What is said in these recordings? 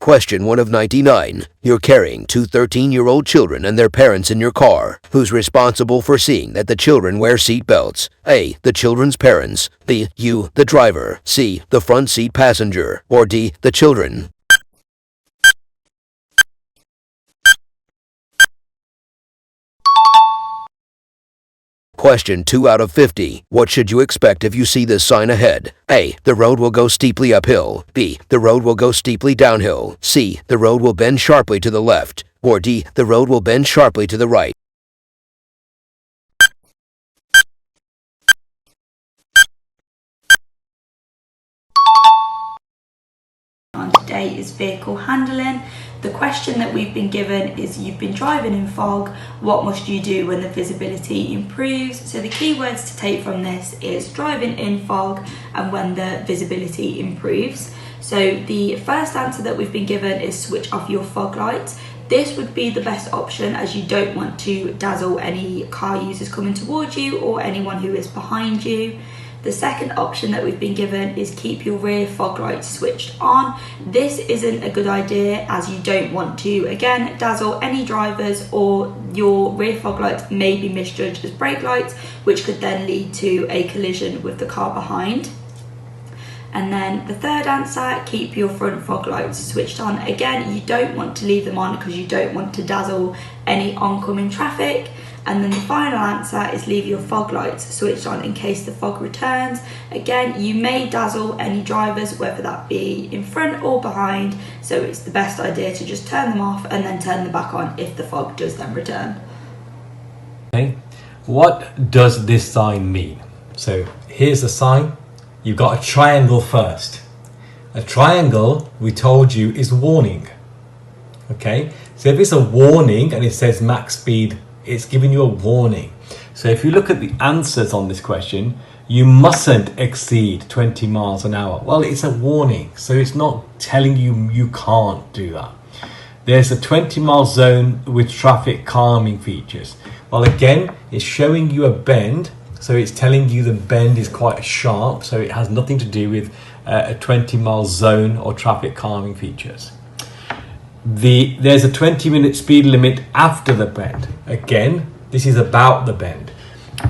Question 1 of 99. You're carrying two 13-year-old children and their parents in your car. Who's responsible for seeing that the children wear seat belts? A. The children's parents. B. You, the driver. C. The front seat passenger. Or D. The children. Question 2 out of 50. What should you expect if you see this sign ahead? A. The road will go steeply uphill. B. The road will go steeply downhill. C. The road will bend sharply to the left. Or D. The road will bend sharply to the right. Today is vehicle handling. The question that we've been given is you've been driving in fog, what must you do when the visibility improves? So the key words to take from this is driving in fog and when the visibility improves. So the first answer that we've been given is switch off your fog lights. This would be the best option as you don't want to dazzle any car users coming towards you or anyone who is behind you. The second option that we've been given is keep your rear fog lights switched on. This isn't a good idea as you don't want to, again, dazzle any drivers, or your rear fog lights may be misjudged as brake lights, which could then lead to a collision with the car behind. And then the third answer, keep your front fog lights switched on. Again, you don't want to leave them on because you don't want to dazzle any oncoming traffic. And then the final answer is leave your fog lights switched on in case the fog returns. Again, you may dazzle any drivers, whether that be in front or behind, so it's the best idea to just turn them off and then turn them back on if the fog does then return. Okay, what does this sign mean? So here's the sign. You've got a triangle first. A triangle, we told you, is warning. Okay, so if it's a warning and it says max speed, it's giving you a warning. So if you look at the answers on this question, you mustn't exceed 20 miles an hour. Well, it's a warning, so it's not telling you you can't do that. There's a 20-mile zone with traffic calming features. Well, again, it's showing you a bend, so it's telling you the bend is quite sharp, so it has nothing to do with a 20-mile zone or traffic calming features. There's a 20-minute speed limit after the bend. Again, this is about the bend.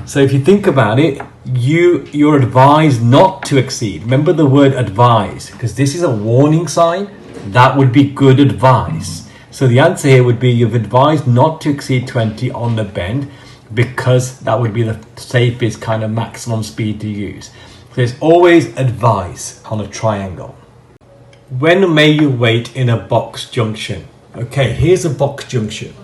So if you think about it, you're advised not to exceed. Remember the word advise, because this is a warning sign. That would be good advice. So the answer here would be you've advised not to exceed 20 on the bend, because that would be the safest kind of maximum speed to use. So it's always advice on a triangle. When may you wait in a box junction? Okay, here's a box junction.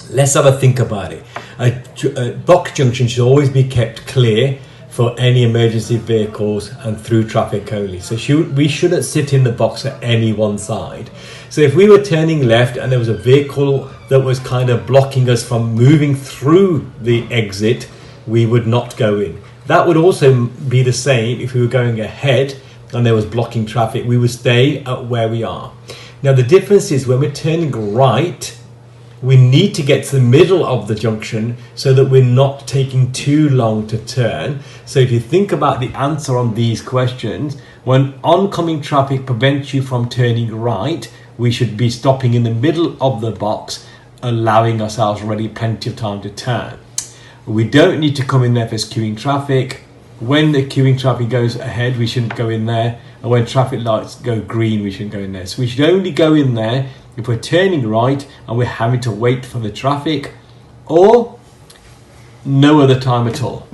Let's have a think about it. A box junction should always be kept clear for any emergency vehicles and through traffic only. So we shouldn't sit in the box at any one side. So if we were turning left and there was a vehicle that was kind of blocking us from moving through the exit, we would not go in. That would also be the same if we were going ahead and there was blocking traffic, we would stay at where we are. Now the difference is when we're turning right, we need to get to the middle of the junction so that we're not taking too long to turn. So if you think about the answer on these questions, when oncoming traffic prevents you from turning right, we should be stopping in the middle of the box, allowing ourselves already plenty of time to turn. We don't need to come in there for queuing traffic. When the queuing traffic goes ahead, we shouldn't go in there. And when traffic lights go green, we shouldn't go in there. So we should only go in there if we're turning right and we're having to wait for the traffic, or no other time at all.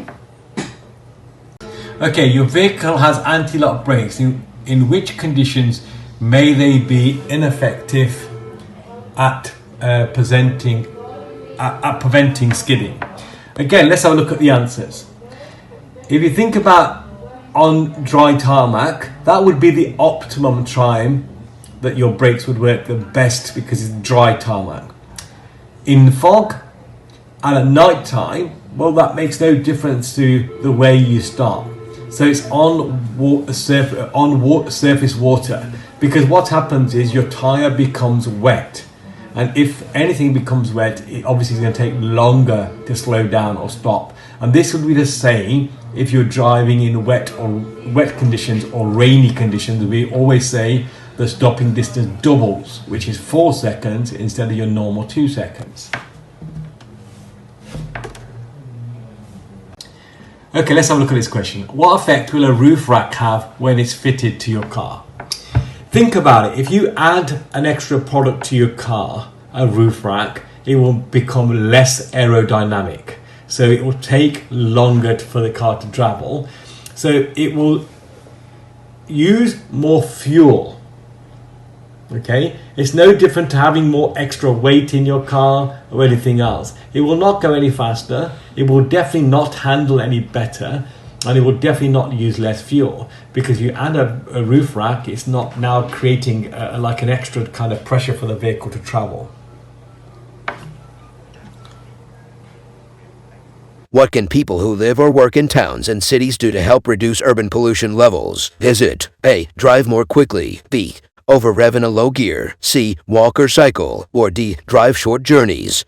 Okay, your vehicle has anti-lock brakes. In which conditions may they be ineffective at preventing skidding? Again, let's have a look at the answers. If you think about on dry tarmac, that would be the optimum time that your brakes would work the best because it's dry tarmac. In fog and at night time, well, that makes no difference to the way you start. So it's on surface water, because what happens is your tire becomes wet. And if anything becomes wet, it obviously is going to take longer to slow down or stop. And this would be the same if you're driving in wet conditions or rainy conditions. We always say the stopping distance doubles, which is 4 seconds instead of your normal 2 seconds. Okay, let's have a look at this question. What effect will a roof rack have when it's fitted to your car? Think about it. If you add an extra product to your car, a roof rack, it will become less aerodynamic. So it will take longer for the car to travel. So it will use more fuel. Okay, it's no different to having more extra weight in your car or anything else. It will not go any faster. It will definitely not handle any better, and it will definitely not use less fuel, because you add a roof rack, it's not now creating like an extra kind of pressure for the vehicle to travel. What can people who live or work in towns and cities do to help reduce urban pollution levels? Is it A. Drive more quickly, B. Over-rev in a low gear, C. Walk or cycle, or D. Drive short journeys?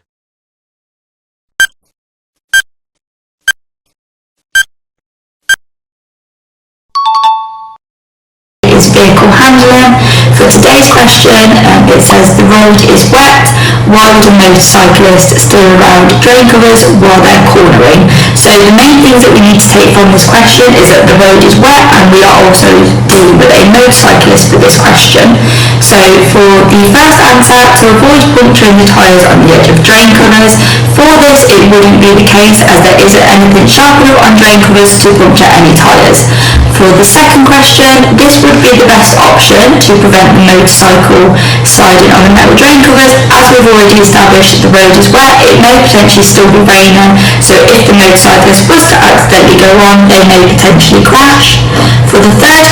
Is vehicle handling. For today's question, it says the road is wet. Why would a motorcyclist steer around drain covers while they're cornering? So the main things that we need to take from this question is that the road is wet, and we are also dealing with a motorcyclist for this question. So for the first answer, to avoid puncturing the tyres on the edge of drain covers, for this it wouldn't be the case, as there isn't anything sharp enough on drain covers to puncture any tyres. For the second question, this would be the best option to prevent the motorcycle sliding on the metal drain covers. As we've already established, the road is wet, it may potentially still be raining, so if the motorcyclist was to accidentally go on, they may potentially crash. For the third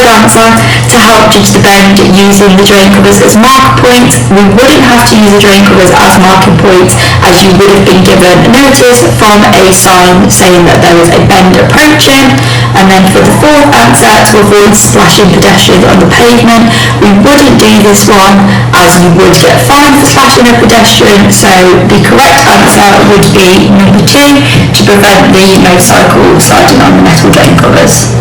answer, to help judge the bend using the drain covers as marker points, we wouldn't have to use the drain covers as marking points, as you would have been given notice from a sign saying that there was a bend approaching. And then for the fourth answer, to avoid splashing pedestrians on the pavement, we wouldn't do this one, as you would get fined for splashing a pedestrian. So the correct answer would be number 2, to prevent the motorcycle sliding on the metal drain covers.